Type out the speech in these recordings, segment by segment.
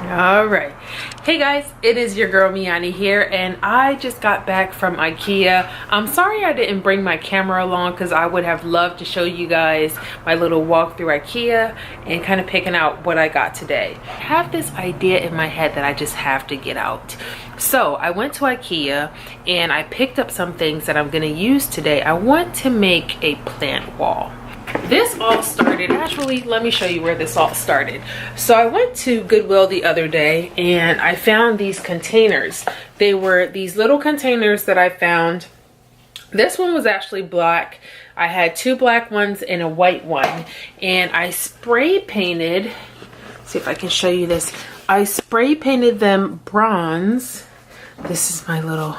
All right, hey guys, it is your girl Me-Anie here, and I just got back from IKEA. I'm sorry I didn't bring my camera along because I would have loved to show you guys my little walk through IKEA and kind of picking out what I got today. I have this idea in my head that I just have to get out. So I went to IKEA and I picked up some things that I'm going to use today. I want to make a plant wall. This all started, actually, let me show you where this all started. So I went to Goodwill the other day and I found these containers. They were these little containers that I found. This one was actually black. I had two black ones and a white one. And I spray painted, see if I can show you this. I spray painted them bronze. This is my little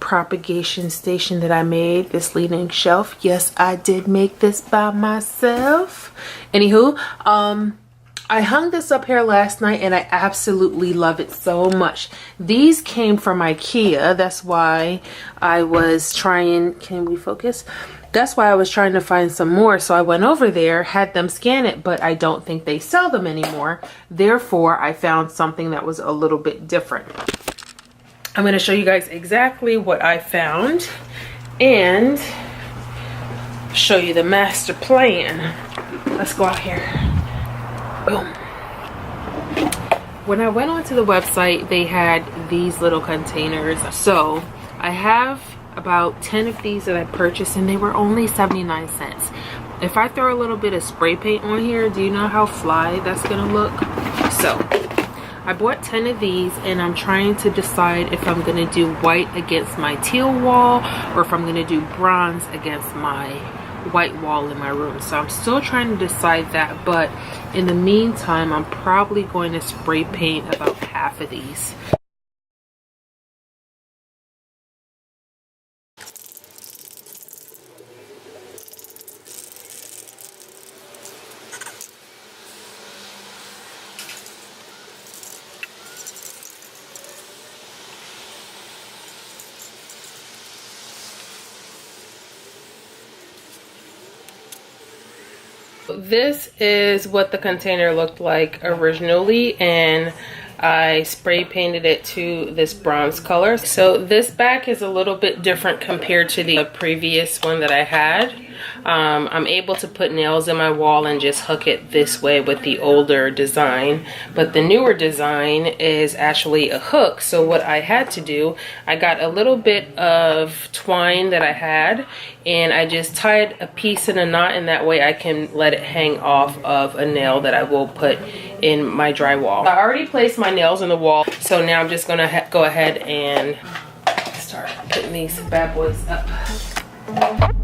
propagation station that I made, this leaning shelf. Yes, I did make this by myself. Anywho, I hung this up here last night and I absolutely love it so much. These came from IKEA. That's why I was trying, can we focus? That's why I was trying to find some more. So I went over there, had them scan it, but I don't think they sell them anymore. Therefore, I found something that was a little bit different. I'm going to show you guys exactly what I found and show you the master plan. Let's go out here. Boom. When I went onto the website, they had these little containers. So I have about 10 of these that I purchased and they were only 79 cents. If I throw a little bit of spray paint on here, do you know how fly that's going to look? So I bought 10 of these and I'm trying to decide if I'm going to do white against my teal wall or if I'm going to do bronze against my white wall in my room. So I'm still trying to decide that, but in the meantime, I'm probably going to spray paint about half of these. This is what the container looked like originally, and I spray painted it to this bronze color. So this back is a little bit different compared to the previous one that I had. I'm able to put nails in my wall and just hook it this way with the older design, but the newer design is actually a hook. So what I had to do, I got a little bit of twine that I had and I just tied a piece in a knot, and that way I can let it hang off of a nail that I will put in my drywall. I already placed my nails in the wall, so now I'm just gonna go ahead and start putting these bad boys up.